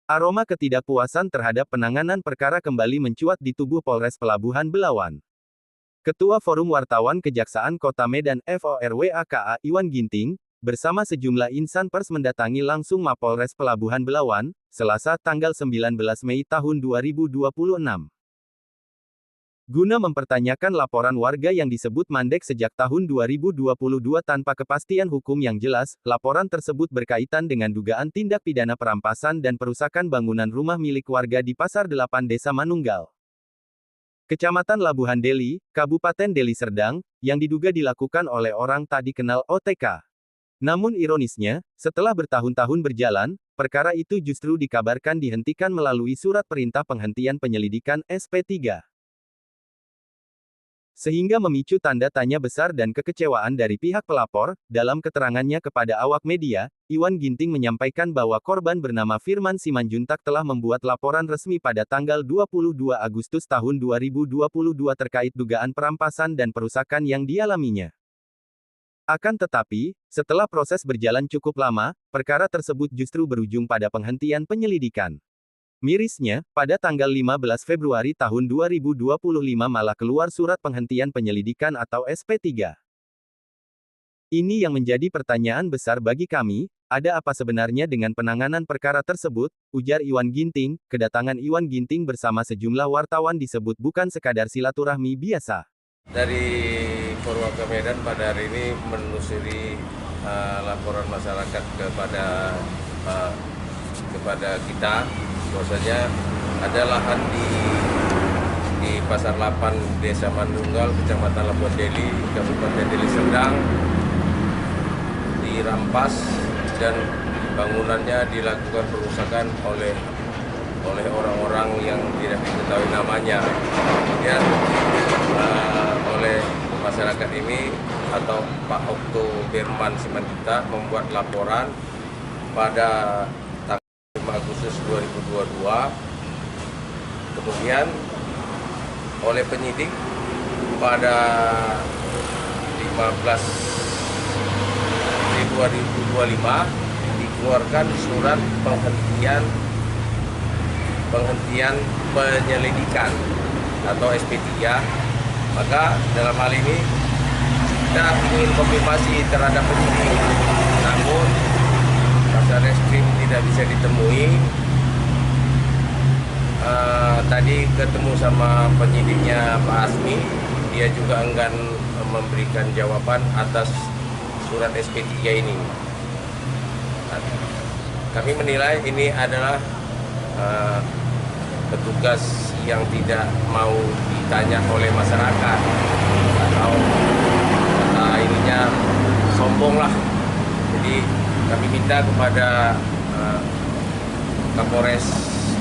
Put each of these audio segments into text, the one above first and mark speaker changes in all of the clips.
Speaker 1: Aroma ketidakpuasan terhadap penanganan perkara kembali mencuat di tubuh Polres Pelabuhan Belawan. Ketua Forum Wartawan Kejaksaan Kota Medan FORWAKA Iwan Ginting, bersama sejumlah insan pers mendatangi langsung Mapolres Pelabuhan Belawan, Selasa tanggal 19 Mei tahun 2026. Guna mempertanyakan laporan warga yang disebut mandek sejak tahun 2022 tanpa kepastian hukum yang jelas, laporan tersebut berkaitan dengan dugaan tindak pidana perampasan dan perusakan bangunan rumah milik warga di Pasar 8 Desa Manunggal, Kecamatan Labuhan Deli, Kabupaten Deli Serdang, yang diduga dilakukan oleh orang tak dikenal OTK. Namun ironisnya, setelah bertahun-tahun berjalan, perkara itu justru dikabarkan dihentikan melalui surat perintah penghentian penyelidikan SP3. Sehingga memicu tanda tanya besar dan kekecewaan dari pihak pelapor. Dalam keterangannya kepada awak media, Iwan Ginting menyampaikan bahwa korban bernama Firman Simanjuntak telah membuat laporan resmi pada tanggal 22 Agustus tahun 2022 terkait dugaan perampasan dan perusakan yang dialaminya. Akan tetapi, setelah proses berjalan cukup lama, perkara tersebut justru berujung pada penghentian penyelidikan. Mirisnya, pada tanggal 15 Februari tahun 2025 malah keluar surat penghentian penyelidikan atau SP3. Ini yang menjadi pertanyaan besar bagi kami, ada apa sebenarnya dengan penanganan perkara tersebut, ujar Iwan Ginting. Kedatangan Iwan Ginting bersama sejumlah wartawan disebut bukan sekadar silaturahmi biasa.
Speaker 2: Dari Purwakarta Medan pada hari ini menelusuri laporan masyarakat kepada kita, bahwasanya ada lahan di Pasar 8 Desa Manunggal, Kecamatan Labuhan Deli, Kabupaten Deli Serdang, dirampas dan bangunannya dilakukan perusakan oleh orang-orang yang tidak diketahui namanya. Kemudian oleh masyarakat ini atau Pak Okto Firman Simanjuntak membuat laporan pada tanggal 5 Agustus 2022. Kemudian oleh penyidik pada 15 Februari 2025 dikeluarkan surat penghentian penyelidikan atau SP3. Maka dalam hal ini kita ingin konfirmasi terhadap penyidik, namun Satreskrim tidak bisa ditemui. Tadi ketemu sama penyidiknya Pak Asmi, dia juga enggan memberikan jawaban atas surat SP3 ini. Kami menilai ini adalah petugas yang tidak mau ditanya oleh masyarakat, atau ininya sombong lah. Jadi kami minta kepada Kapolres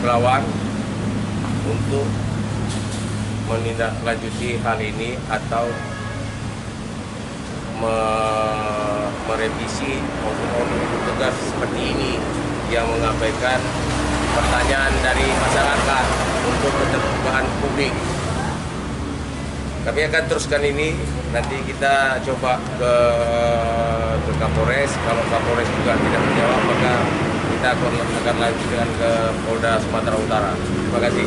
Speaker 2: Belawan untuk menindaklanjuti hal ini atau merevisi oknum petugas seperti ini yang mengabaikan pertanyaan dari masyarakat untuk keterbukaan publik. Kami akan teruskan ini, nanti kita coba ke Kapolres. Kalau Kapolres juga tidak menjawab, maka kita akan lanjutkan ke Polda Sumatera Utara. Terima kasih.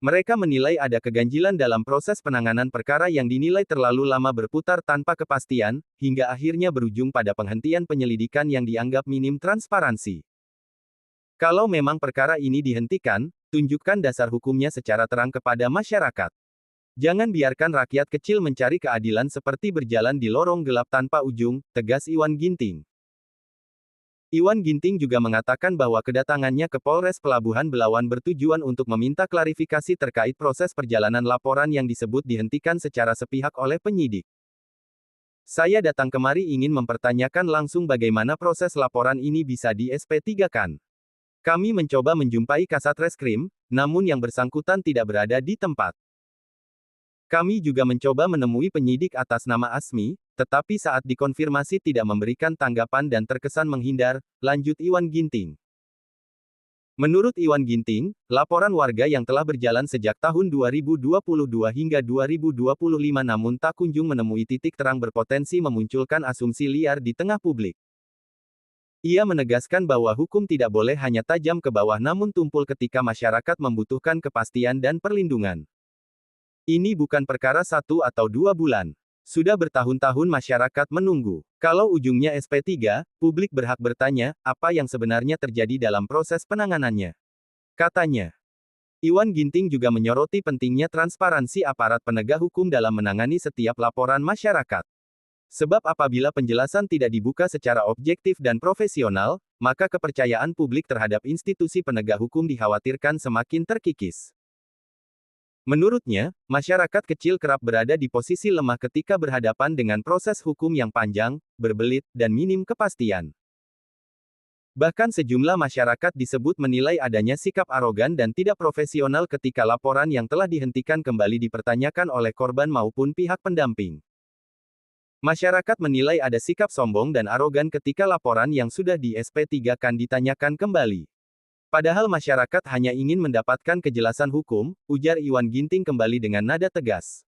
Speaker 1: Mereka menilai ada keganjilan dalam proses penanganan perkara yang dinilai terlalu lama berputar tanpa kepastian, hingga akhirnya berujung pada penghentian penyelidikan yang dianggap minim transparansi. Kalau memang perkara ini dihentikan, tunjukkan dasar hukumnya secara terang kepada masyarakat. Jangan biarkan rakyat kecil mencari keadilan seperti berjalan di lorong gelap tanpa ujung, tegas Iwan Ginting. Iwan Ginting juga mengatakan bahwa kedatangannya ke Polres Pelabuhan Belawan bertujuan untuk meminta klarifikasi terkait proses perjalanan laporan yang disebut dihentikan secara sepihak oleh penyidik. Saya datang kemari ingin mempertanyakan langsung bagaimana proses laporan ini bisa di SP3-kan. Kami mencoba menjumpai Kasatreskrim, namun yang bersangkutan tidak berada di tempat. Kami juga mencoba menemui penyidik atas nama Asmi, tetapi saat dikonfirmasi tidak memberikan tanggapan dan terkesan menghindar, lanjut Iwan Ginting. Menurut Iwan Ginting, laporan warga yang telah berjalan sejak tahun 2022 hingga 2025 namun tak kunjung menemui titik terang berpotensi memunculkan asumsi liar di tengah publik. Ia menegaskan bahwa hukum tidak boleh hanya tajam ke bawah namun tumpul ketika masyarakat membutuhkan kepastian dan perlindungan. Ini bukan perkara 1 atau 2 bulan. Sudah bertahun-tahun masyarakat menunggu. Kalau ujungnya SP3, publik berhak bertanya, apa yang sebenarnya terjadi dalam proses penanganannya. Katanya. Iwan Ginting juga menyoroti pentingnya transparansi aparat penegak hukum dalam menangani setiap laporan masyarakat. Sebab apabila penjelasan tidak dibuka secara objektif dan profesional, maka kepercayaan publik terhadap institusi penegak hukum dikhawatirkan semakin terkikis. Menurutnya, masyarakat kecil kerap berada di posisi lemah ketika berhadapan dengan proses hukum yang panjang, berbelit, dan minim kepastian. Bahkan sejumlah masyarakat disebut menilai adanya sikap arogan dan tidak profesional ketika laporan yang telah dihentikan kembali dipertanyakan oleh korban maupun pihak pendamping. Masyarakat menilai ada sikap sombong dan arogan ketika laporan yang sudah di SP3-kan ditanyakan kembali. Padahal masyarakat hanya ingin mendapatkan kejelasan hukum, ujar Iwan Ginting kembali dengan nada tegas.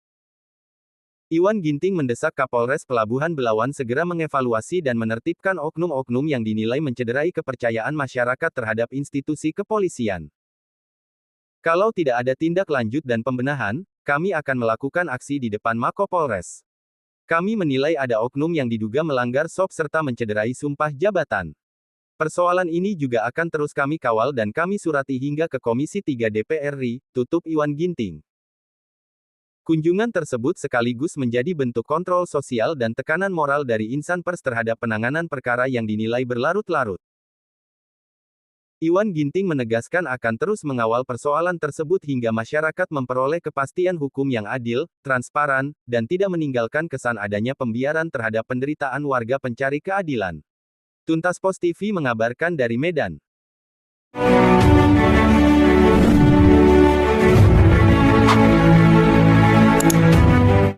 Speaker 1: Iwan Ginting mendesak Kapolres Pelabuhan Belawan segera mengevaluasi dan menertibkan oknum-oknum yang dinilai mencederai kepercayaan masyarakat terhadap institusi kepolisian. Kalau tidak ada tindak lanjut dan pembenahan, kami akan melakukan aksi di depan Mako Polres. Kami menilai ada oknum yang diduga melanggar SOP serta mencederai sumpah jabatan. Persoalan ini juga akan terus kami kawal dan kami surati hingga ke Komisi 3 DPR RI, tutup Iwan Ginting. Kunjungan tersebut sekaligus menjadi bentuk kontrol sosial dan tekanan moral dari insan pers terhadap penanganan perkara yang dinilai berlarut-larut. Iwan Ginting menegaskan akan terus mengawal persoalan tersebut hingga masyarakat memperoleh kepastian hukum yang adil, transparan, dan tidak meninggalkan kesan adanya pembiaran terhadap penderitaan warga pencari keadilan. Tuntas Pos TV mengabarkan dari Medan.